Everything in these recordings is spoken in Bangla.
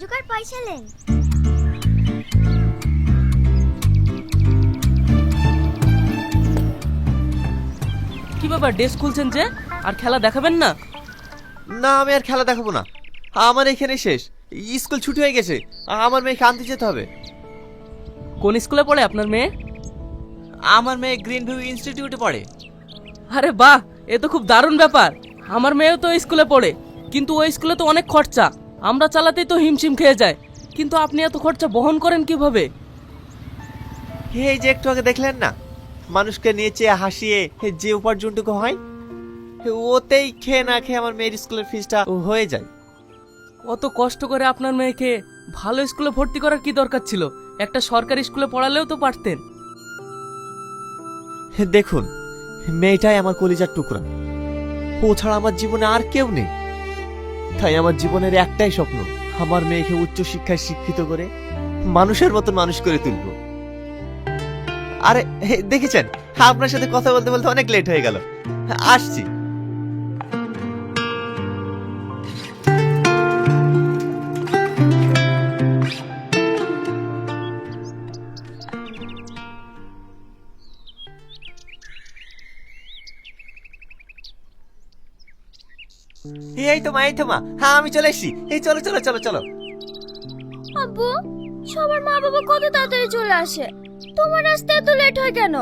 জোকার পয়সা নেন। কি ব্যাপার, ড্রেস খুলছেন যে? আর খেলা দেখাবেন না? না, আমি আর খেলা দেখাবো না। আমার এখানে শেষ। স্কুল ছুটি হয়ে গেছে। আমার মেয়েকে আনতে যেতে হবে। কোন স্কুলে পড়ে আপনার মেয়ে? আমার মেয়ে গ্রিন ভিউ ইনস্টিটিউটে পড়ে। আরে বাহ, এ তো খুব দারুণ ব্যাপার। আমার মেয়েও তো ওই স্কুলে পড়ে, কিন্তু ওই স্কুলে তো অনেক খরচা। আমরা চালাতেই তো হিমশিম খেয়ে যায়, কিন্তু আপনি এত খরচা বহন করেন কিভাবে? এই যে একটু আগে দেখলেন না, মানুষকে নিয়ে চেয়ে হাসিয়ে যে উপার্জনটুকু হয়, ওতেই খেয়ে না খেয়ে আমার মেয়ের স্কুলের ফিসটা হয়ে যায়। অত কষ্ট করে আপনার মেয়েকে ভালো স্কুলে ভর্তি করার কি দরকার ছিল? একটা সরকারি স্কুলে পড়ালেও তো পারতেন। দেখুন, মেয়েটাই আমার কলিজার টুকরা। ও ছাড়া আমার জীবনে আর কেউ নেই। তাই আমার জীবনের একটাই স্বপ্ন, আমার মেয়েকে উচ্চ শিক্ষায় শিক্ষিত করে মানুষের মতন মানুষ করে তুলব। আরে দেখেছেন, আপনার সাথে কথা বলতে বলতে অনেক লেট হয়ে গেল। আসছি। এই তো মা, এই তো মা। হ্যাঁ, আমি চলে এসেছি। এই চলো চলো চলো চলো। আব্বু, সবার মা বাবা কত তাড়াতাড়ি চলে আসে, তোমার আসতে এত লেট হয় কেন?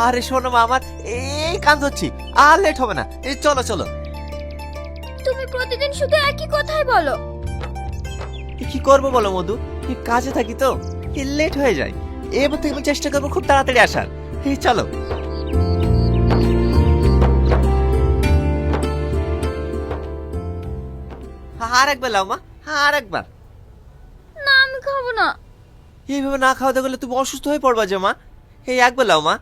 আরে শোনো মা, আমার এই কান ধরছি, আর লেট হবে না। এই চলো চলো। তুমি প্রতিদিন শুধু একই কথাই বলো। কি করবো বলো মধু, কাজে থাকি তো লেট হয়ে যায়। এবার থেকে আমি চেষ্টা করবো খুব তাড়াতাড়ি আসার। এই চলো। আর একবার লাও মা, আর একবার। না, আমি খাবো না। এইভাবে না খাওয়াতে গেলে তুমি অসুস্থ হয়ে পড়বা যে মা। এই একবার লাও মা।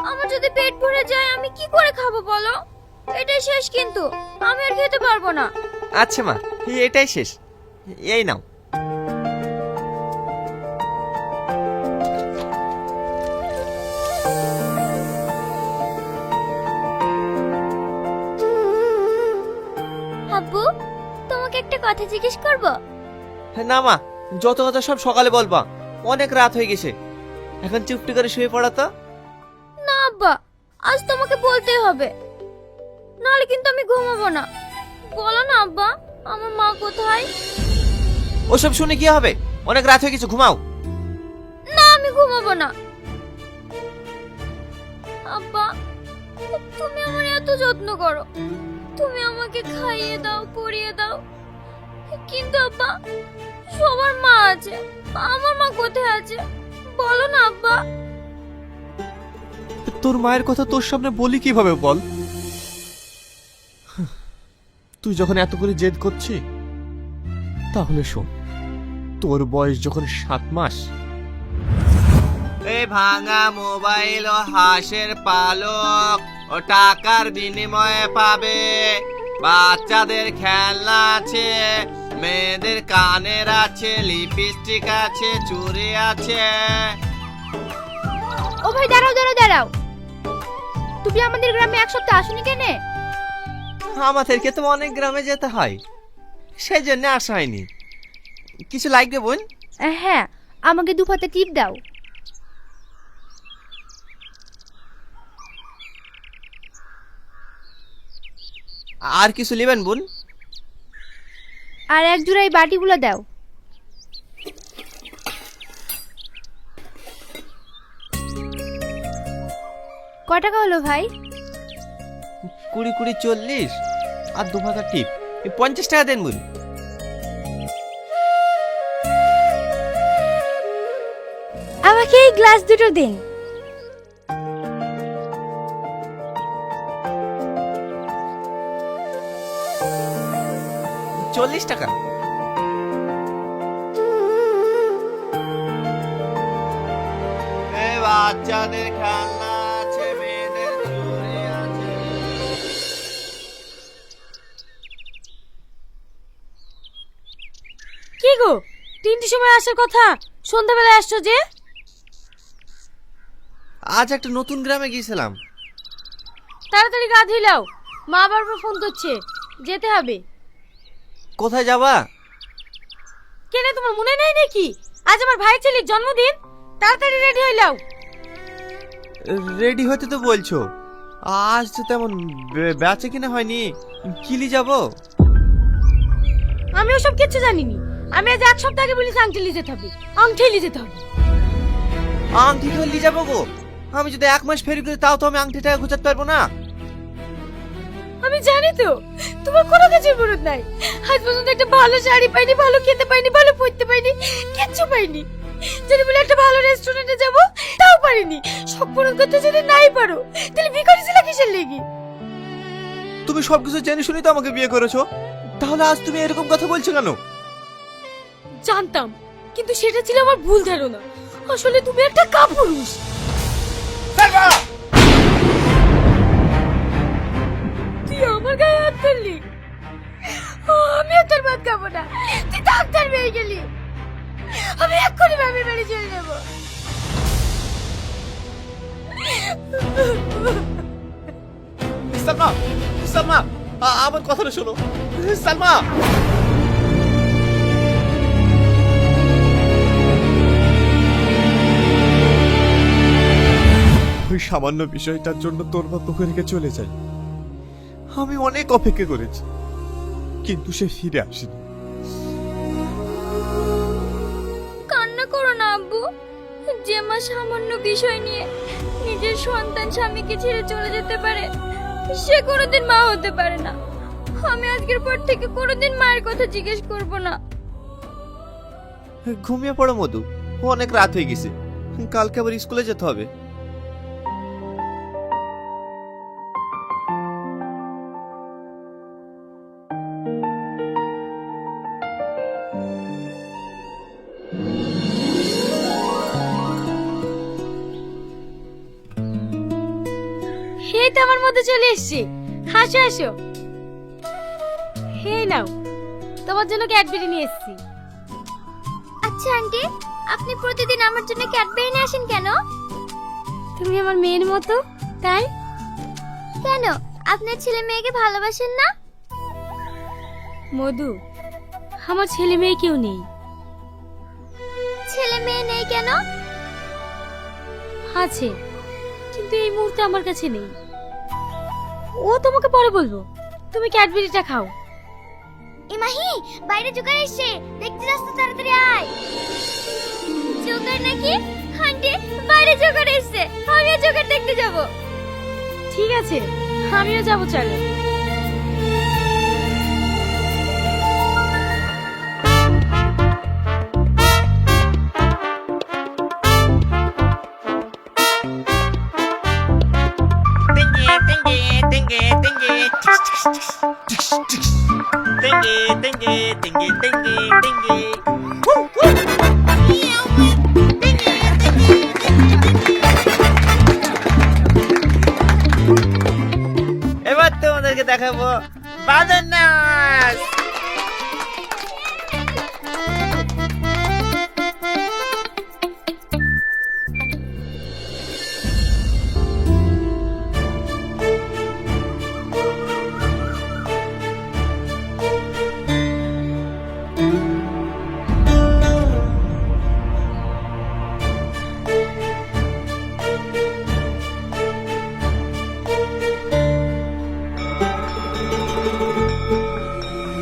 আমার যদি পেট ভরে যায় আমি কি করে খাবো বলো? এটাই শেষ, কিন্তু আমি আর খেতে পারবো না। আচ্ছা মা, এটাই শেষ। এই নাও। আব্বু, তোমাকে একটা কথা জিজ্ঞেস করব? না মা, যত কথা সব সকালে বলবা। অনেক রাত হয়ে গেছে, এখন চুপটি করে শুয়ে পড়া তো। না আব্বা, আজ তোমাকে বলতেই হবে, নাহলে কিন্তু আমি ঘুমাবো না। বলো না আব্বা, আমার মা কোথায়? ওসব শুনে কি হবে? অনেক রাত হয়ে গেছে, ঘুমাও। না, আমি ঘুমাবো না। আব্বা, তুমি আমার এত যত্ন করো, তুমি আমাকে খাইয়ে দাও, পরিয়ে দাও, কিন্তু আব্বা সবার মা আছে, আমার মা কোথায় আছে? বলো না আব্বা। তোর মায়ের কথা তোর সামনে বলি কিভাবে বল? তুই যখন এত করে জেদ করছি, তাহলে শোন, তোর বয়স যখন 7 মাস, এই ভাঙা মোবাইল ও হাঁসের পালক ও টাকার বিনিময়ে পাবে। বাচ্চাদের খেলনা আছে, মেয়েদের কানের আছে, লিপস্টিক আছে, চুড়ি আছে। ও ভাই, দাঁড়াও দাঁড়াও দাঁড়াও, তুমি আমাদের গ্রামে এক সপ্তাহ আসোনি কেন? আমাদেরকে তো অনেক গ্রামে যেতে হয়, সেই জন্য আসা হয়নি। কিছু লাগবে বোন? হ্যাঁ, আমাকে 2 পাতা টিপ দাও। আর কিছু নেবেন বোন? আর এক জোড়া এই বাটিগুলো দাও। কত টাকা হলো ভাই? 20 20 40 আর 2 পাতা টিপ, 50 টাকা দেন বোন। আমাকে এই গ্লাস দুটো দিন। চল্লিশ টাকা। বাচ্চাদের খেলনা আছে, মেয়েদের চুড়ি আছে, গো, 3টের সময় আসার কথা, সন্ধ্যাবেলায় আসছো যে? আজ একটা নতুন গ্রামে গিয়েছিলাম। তাড়াতাড়ি গা ধুইলাও, মা বারবার ফোন করছে, যেতে হবে। কোথায় যাবা? কেন তোমার মনে নেই নাকি আজ আমার ভাই ছেলের জন্মদিন? তাড়াতাড়ি রেডি হইলাও। রেডি হতে তো বলছো, আজ তো তেমন বেচে কিনা হয়নি, কিলি যাব? আমি ওসব কিছু জানিনি। আমি আজ 1 সপ্তাহ আগে বলেছি আংটি নিয়ে যেতে হবে, আংটি নিয়ে যেতে হবে। আংটি ধরলি যাবো গো? আমি যদি 1 মাস ফেরি করি তাও তো আমি আংটিটা গোছাতে পারবো না। আমি জানি তো তোমার কোনো কিছুর মরদ নাই। আজ পর্যন্ত একটা ভালো শাড়ি পাইনি, ভালো খেতে পাইনি, ভালো পড়তে পাইনি, কিচ্ছু পাইনি। যদি বলে একটা ভালো রেস্টুরেন্টে যাব তাও পারিনি। সব পূরণ করতে যদি নাই পারো তাহলে বিয়ে করেছিলে কিসের লেগে? তুমি সবকিছু জেনে শুনি তো আমাকে বিয়ে করেছো, তাহলে আজ তুমি এরকম কথা বলছো কেন? জানতাম, কিন্তু সেটা ছিল আমার ভুল ধারণা। আসলে তুমি একটা কাপুরুষ। তুই আমার গায়ে হাত তুললি, আমিও তোর ভাত খাবো না। তুই ডাক্তার মেয়ে গেলি, আমি এক্ষুনি বাপের বাড়ি চলে যাবো। সালমা, সালমা, আমার কথাটা শোনো। সালমা, ওই সামান্য বিষয়টার জন্য তোর বাপ তোকে রেখে চলে যায়। আমি অনেক অপেক্ষা করেছি, কিন্তু সে ফিরে আসেনি। কান্না করো না আব্বু। যে মা সামান্য বিষয় নিয়ে নিজের সন্তান স্বামীকে ছেড়ে চলে যেতে পারে, সে কোনোদিন মা হতে পারে না। আমি আজকের পর থেকে কোনোদিন মায়ের কথা জিজ্ঞেস করব না। ঘুমিয়ে পড়ো মধু, অনেক রাত হয়ে গেছে, কালকে আবার স্কুলে যেতে হবে। এই তো আমার মধ্যে চলে এসছি। হাসো হাসো। হে নাও, তোমার জন্য ক্যাডবেরি নিয়ে এসেছি। আচ্ছা আন্টি, আপনি প্রতিদিন আমার জন্য ক্যাডবেরি নিয়ে আসেন কেন? তুমি আমার মেয়ের মতো, তাই? কেন, আপনার ছেলে মেয়েকে ভালোবাসেন না? মধু, আমার ছেলে মেয়ে কেউ নেই। ছেলে মেয়ে নেই কেন? আছে, কিন্তু এই মুহূর্তে আমার কাছে নেই। ও তোমাকে পরে বলবো, তুমি ক্যাডবেরিটা খাও। ইমাহি, বাইরে জোগাড় এসে, দেখতে যাস তো, তাড়াতাড়ি আয়। জোগাড় নাকি? আন্টি, বাইরে জোগাড় এসে, আমিও জোগাড় দেখতে যাব। ঠিক আছে, আমিও যাবো, চলো। এবার তোমাদেরকে দেখাবো বাজার নাচ।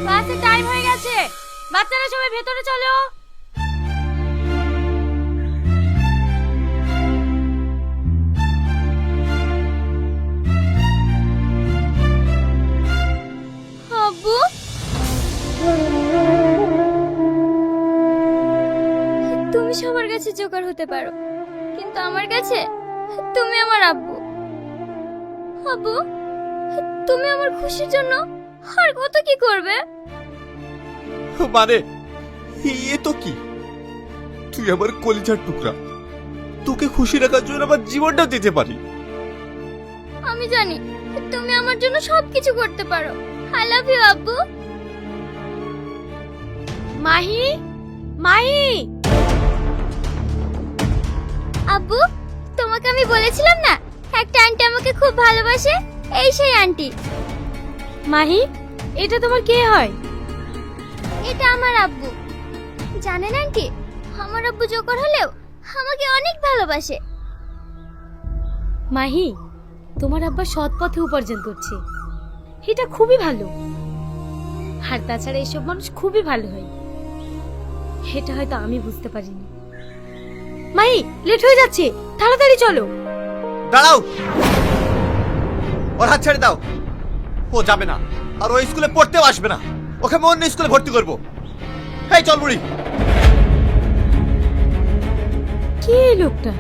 বাসের টাইম হয়ে গেছে, বাচ্চারা সবাই ভেতরে চলো। আব্বু, তুমি সবার কাছে জোগাড় হতে পারো, কিন্তু আমার কাছে তুমি আমার আব্বু। আব্বু, তুমি আমার খুশির জন্য আর কত কি করবে? মানে এ তো কি, তুই আমার কলিজার টুকরা, তোকে খুশি রাখার জন্য আমার জীবনটা দিতে পারি। আমি জানি তুমি আমার জন্য সবকিছু করতে পারো। আই লাভ ইউ আব্বু। মাহি, মাহি, আব্বু, তোমাকে আমি বলেছিলাম না একটা আন্টি আমাকে খুব ভালোবাসে, এই সেই আন্টি। মাহি, এটা তোমার কে হয়? এটা আমার আব্বু। জানেন আন্টি, আমার আব্বু জোকর হলেও আমাকে অনেক ভালোবাসে। মাহি, তোমার আব্বা সৎ পথে উপার্জন করছে, এটা খুবই ভালো। আর তাছাড়া এইসব মানুষ খুবই ভালো হয়, এটা হয়তো আমি বুঝতে পারিনি। মাহি, লেট হয়ে যাচ্ছে, তাড়াতাড়ি চলো। দাঁড়াও, ওর হাত ছেড়ে দাও। ও যাবে না, আর ওই স্কুলে পড়তেও আসবে না। ওকে আমি অন্য স্কুলে ভর্তি করবো। এই চল বুড়ি। কে এই লোকটা?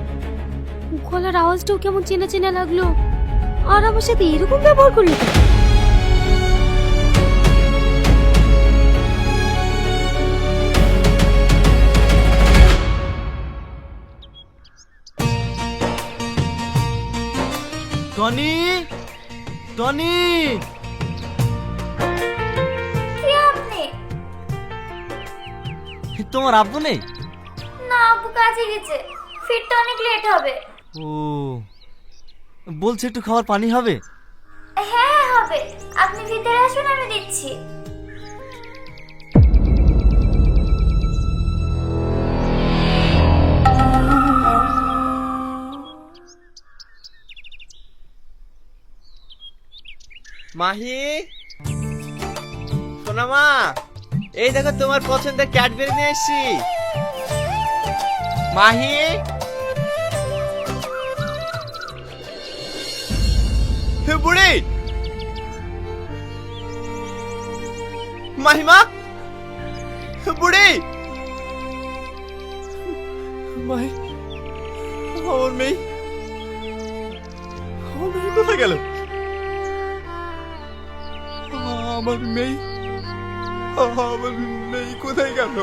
গলার আওয়াজটাও কেমন চেনা চেনা লাগলো, আর আমার সাথে এরকম ব্যবহার করলো কেন? টনি, টনি, কে আপনি? তোমার আব্বু নেই? না, আব্বু কাজে গেছে, ফিরতে অনেক লেট হবে। ও, বলছে একটু খাবার পানি হবে? হ্যাঁ হবে, আপনি ভিতরে আসুন, আমি দিচ্ছি। মাহি, সোনা মা, এই দেখো তোমার পছন্দের ক্যাডবেরি নিয়ে এসেছি। মাহি, হে বুড়ি, মাহিমা, বুড়ি, মাহি, আমার মেয়ে, আমার মেয়ে কোথায় গেল? আমার মেয়ে, আমার মেয়ে কোথায় গেল?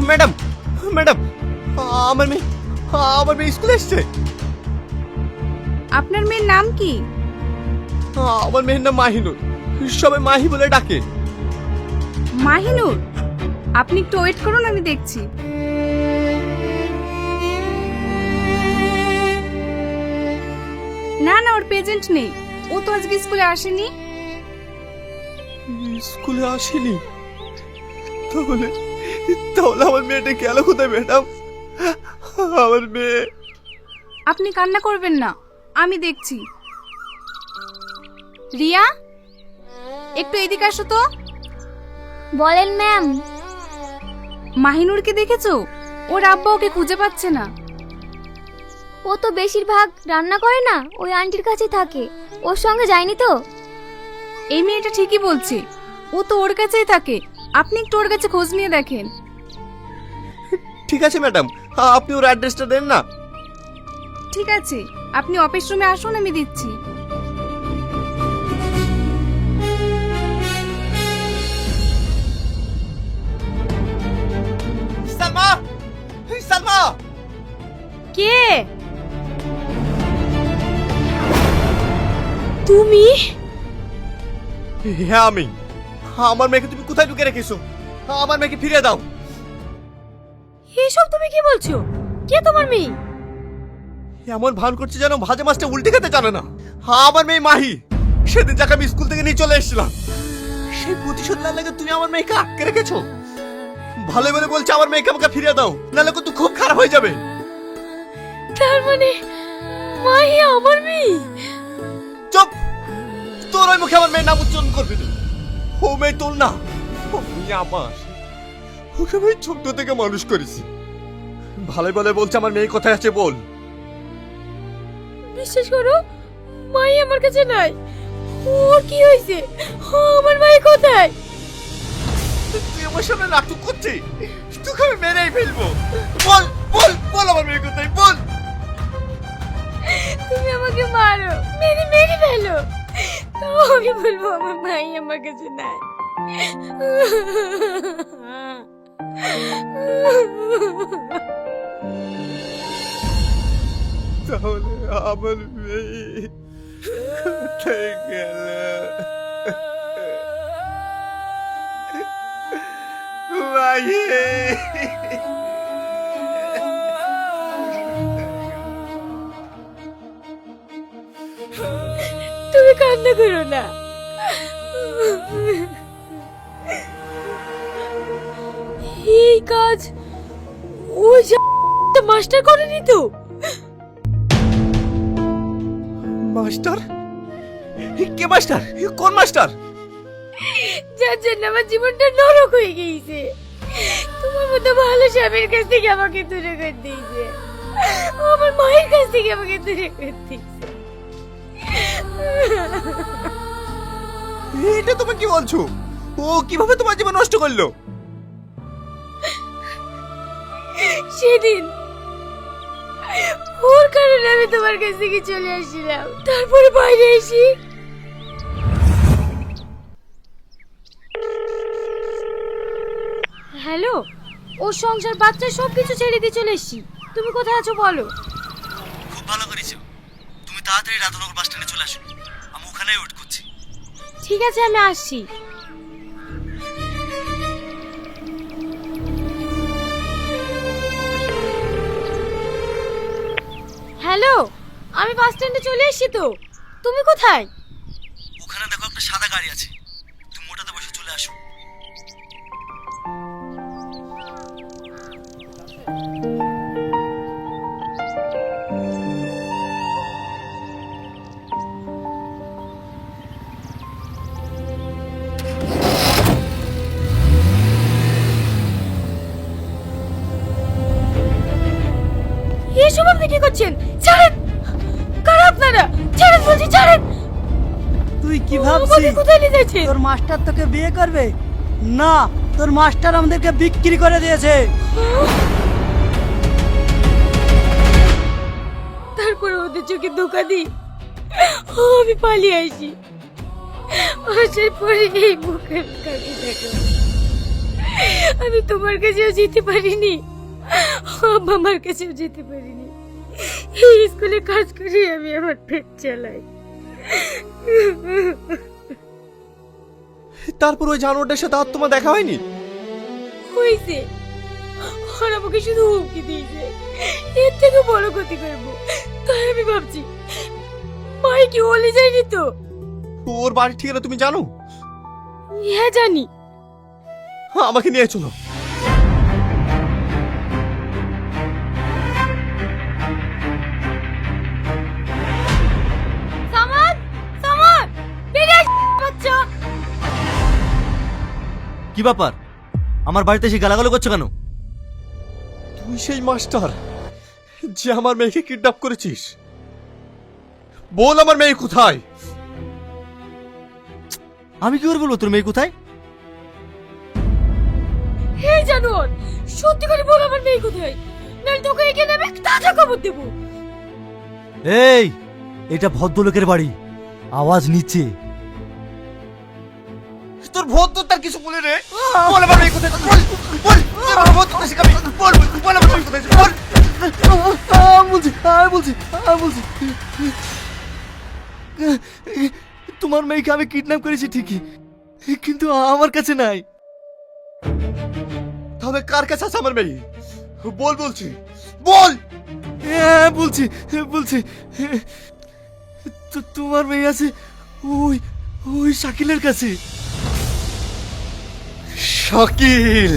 ম্যাডাম, ম্যাডাম, আমার মেয়ে স্কুলে এসছে। আপনার মেয়ের নাম কি? আমার মেয়ের নাম মাহিনুর, সবাই মাহি বলে ডাকে। মাহিনুর, আপনি একটু ওয়েট করুন, আমি দেখছি। না না, ওর প্রেজেন্ট নেই, ও তো আজকে স্কুলে আসেনি। স্কুলে আসেনি? তাহলে তাহলে আমার মেয়েটা গেল কোথায় ম্যাডাম? আমার মেয়ে। আপনি কান্না করবেন না, আমি দেখছি। রিয়া, একটু এদিকে আসো তো। বলেন ম্যাম। মাহিনুরকে দেখেছো? ওর আব্বা ওকে খুঁজে পাচ্ছে না। ও তো বেশিরভাগ রান্না করে না, ওই আন্টির কাছে থাকে, ওর সঙ্গে যায়নি তো। এই মেয়েটা ঠিকই বলছে, ও তো ওর কাছেই থাকে। আপনি একটু ওর কাছে খোঁজ নিয়ে দেখেন। ঠিক আছে ম্যাডাম, আপনি ওর অ্যাড্রেসটা দেন না। ঠিক আছে, আপনি অফিস রুমে আসুন, আমি দিচ্ছি। সালমা, সালমা, কে তুমি? হ্যাঁ আমি। আমার মেয়েকে তুমি কোথায় ঢুকে রেখেছো? আমার মেয়েকে ফিরিয়ে দাও। এসব তুমি কি বলছো? কে তোমার মেয়ে? এমন ভান করছে যেন ভাজা মাছটা উল্টে খেতে জানে না। আমার মেয়ে মাহি, সেদিন যাকে আমি স্কুল থেকে নিয়ে চলে এসেছিলাম, সেই প্রতিশোধ না লাগে তুমি আমার মেয়েকে আটকে রেখেছো। ভালো বলে বলছে আমার মেয়েকে আমাকে ফিরিয়ে দাও, নাহলে কিন্তু খুব খারাপ হয়ে যাবে। তার মানে মাহি আমার মেয়ে? চুপ, তোর ওই মুখে আমার মেয়ের নাম উচ্চারণ করবি না। ও মেয়ে তোর না, ও মেয়ে আমার। ওকে আমি ছোট থেকে মানুষ করেছি। ভালো বলে বলছে আমার মেয়ে কোথায় আছে বল। বিশ্বাস করো, মাই আমার কাছে নাই। ওর কি হয়েছে? আমার মাই কোথায়? তুই আমার সামনে নাটক করছিস, তোকে আমি মেরেই ফেলবো। বল বল বল আমার মেয়ে কোথায় বল। তুমি আমাকে মারো, মেরে মেরে ফেলো, তাও আমি বলবো আমার মাই আমার কাছে নাই। তাহলে আমার মেয়ে কোথায় গেল? মায়ে, তুমি কান্না করো না। এই কাজ ওই মাস্টার করেনি তো? মাস্টার? কে মাস্টার? কোন মাস্টার? যার জন্য আমার জীবনটা নরক হয়ে গিয়েছে। তোমার মতো ভালো স্বামীর কাছ থেকে আমাকে দূরে করে দিয়েছে, আমার মায়ের কাছ থেকে আমাকে দূরে করে দিয়েছে। এটা তুমি কি বলছো? ও কিভাবে তোমার জীবন নষ্ট করলো? সেদিন ওর কারণে আমি তোমার কাছ থেকে চলে আসছিলাম, তারপরে বাইরে এসি হ্যালো, ওর সংসার বাচ্চা সবকিছু ছেড়ে দিয়ে চলে এসছি। তুমি কোথায় আছো বলো? খুব ভালো করেছো, তুমি তাড়াতাড়ি রাধানগর বাস স্ট্যান্ডে চলে আসো, আমি ওখানেই ওয়েট করছি। ঠিক আছে, আমি আসছি। হ্যালো, আমি বাস স্ট্যান্ডে চলে এসেছি তো। তুমি কোথায়? ওখানে দেখো একটা সাদা গাড়ি আছে, তুমি ওটাতে বসে চলে আসো। এসব আপনি কি করছেন? ছাড়েন! কারা আপনারা? ছাড়েন বলছি, ছাড়েন! তুই কি আমাকে ভাবছিস কোথায় নিয়ে যাচ্ছেন? তোর মাস্টার তোকে বিয়ে করবে? না, তোর মাস্টার আমাদেরকে বিক্রি করে দিয়েছে। তারপরে ওদের চোখে ধোকা দিই আমি পালিয়ে আসি। আসার পরে এই মুখের কাছে দেখো, আমি তোমার কাছেও যেতে পারিনি, আমার কাছেও যেতে পারিনি। এই স্কুলে কাজ করে আমি আমার পেট চালাই। তারপর ওই জানোয়ারটার সাথে আর তোমার দেখা হয়নি? হয়েছে, আর আমাকে শুধু হুমকি দিয়েছে এর থেকে বড় ক্ষতি করবো। তাই আমি ভাবছি মাই কি বলে যায়নি তো? ওর বাড়ির ঠিকানা তুমি জানো? হ্যাঁ জানি। আমাকে নিয়ে চলো। সামাদ, সামাদ, বেরিয়ে আস বাচ্চা। কি ব্যাপার, আমার বাড়িতে এসে গালাগালি করছো কেন? তুই সেই মাস্টার যে আমার মেয়েকে কিডন্যাপ করেছিস? বল আমার মেয়ে কোথায়? আমি কি করে বলবো তোর মেয়ে কোথায়? হে জানোয়ার, সত্যি করে বল আমার মেয়ে কোথায়, নাহলে তোকে এখানে আমি তাজা খবর দেবো। এই, এটা ভদ্রলোকের বাড়ি, আওয়াজ নিচে। তোর ভদ্র তার কিছু বলে রে। বল আমার মেয়ে কোথায়? বল বল, তোর আমার ভদ্র শিখাবি। বল বল আমার মেয়ে কোথায়? বল। বলছি তোমার মেয়েকে আমি কিডন্যাপ করেছি ঠিকই, কিন্তু আমার কাছে নাই। তাহলে কার কাছে আছে আমার মেয়ে? বল বলছি, বল। হ্যাঁ বলছি, তোমার মেয়ে আছে ওই ওই শাকিলের কাছে। শাকিল?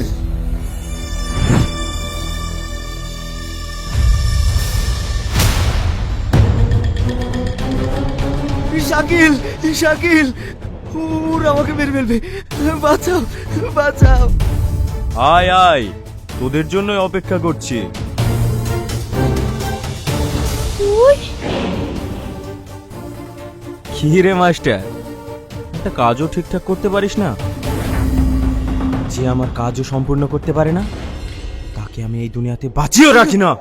শাকিল, শাকিল, ওরা আমাকে মেরে ফেলবে, বাঁচাও, বাঁচাও। আয় আয়, তোদের জন্যই অপেক্ষা করছি। কি রে মাস্টার, একটা কাজও ঠিকঠাক করতে পারিস না? যে আমার কাজও সম্পূর্ণ করতে পারে না তাকে আমি এই দুনিয়াতে বাঁচিয়েও রাখি না।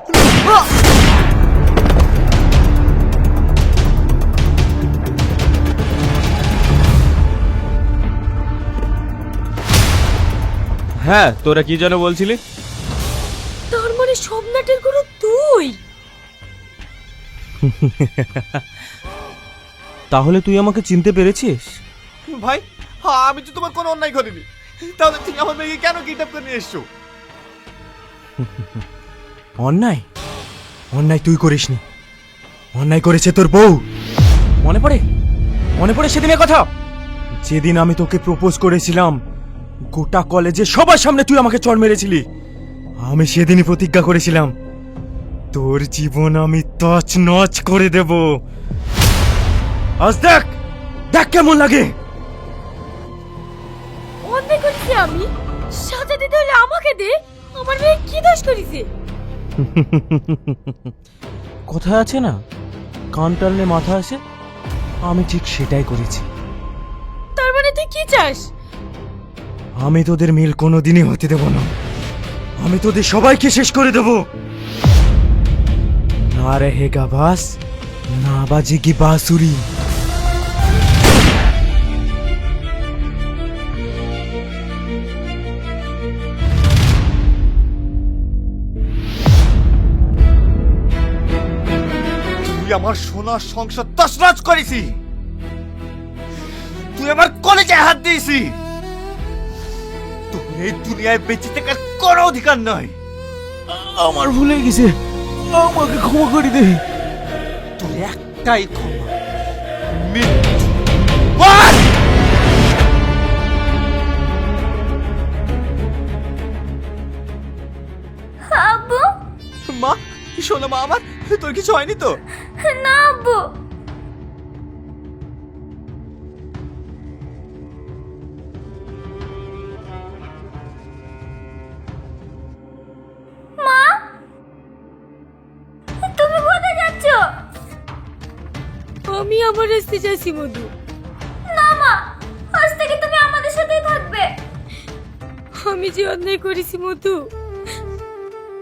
হ্যাঁ, তোরা কি যেন বলছিলি? তার মানে সব নাটের গুরু তুই? তাহলে তুই আমাকে চিনতে পেরেছিস? ভাই, আমি তো তোমার কোনো অন্যায় করিনি, তাহলে তুমি আমার মেয়েকে কেন কিডন্যাপ করে নিয়ে এসছো? অন্যায়? অন্যায় তুই করিসনি, অন্যায় করেছে তোর বউ। মনে পড়ে? মনে পড়ে সেদিনের কথা, যেদিন আমি তোকে প্রপোজ করেছিলাম? গোটা কলেজে সবার সামনে তুই আমাকে চড় মেরেছিলি। আমি সেদিনই প্রতিজ্ঞা করেছিলাম তোর জীবন আমি তছনছ করে দেব। আজ দেখ, দেখ কেমন লাগে। অন্যায় করেছি আমি, সাজা দিতে হলে আমাকে দে। আমার মেয়ে কি দোষ করেছে? কোথায় আছে না, কান টানলে মাথা আসে, আমি ঠিক সেটাই করেছি। তার মানে তুই কি চাস? আমি তোদের মিল কোনোদিনই হতে দেব না। আমি তোদের সবাইকে শেষ করে দেব। না रहेगा बास, না বাজেগি বাঁশুরি। তুই আমার সোনার সংসার তছনছ করেছি, তুই আমার কলেজে হাত দিয়েছি। তোর এই দুনিয়ায় বেঁচে থাকার কোনো অধিকার নয়। আমার ভুলে গেছে, আমাকে ক্ষমা করে দে। তোর একটাই ক্ষমা, মৃত্যু। বল! আব্বু, মা, শোনো মা আমার, তোর কিছু হয়নি তো? না আব্বু। মা, তুমি কোথায় যাচ্ছ? আমি আমার রাস্তে যাচ্ছি মধু। না মা, আজ থেকে তুমি আমাদের সাথেই থাকবে। আমি যে অন্যায় করেছি মধু,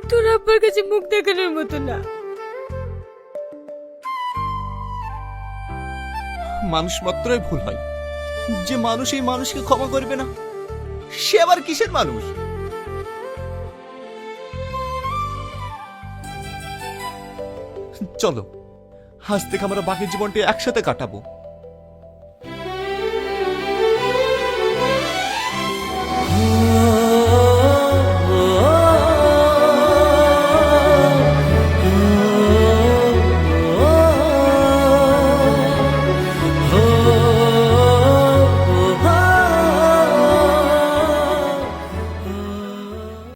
তোর আব্বার কাছে মুখ দেখানোর মতো না। মানুষ মাত্রই ভুল হয়, যে মানুষ এই মানুষকে ক্ষমা করবে না, সে আবার কিসের মানুষ? চলো, আজ থেকে আমরা বাকি জীবনটা একসাথে কাটাবো।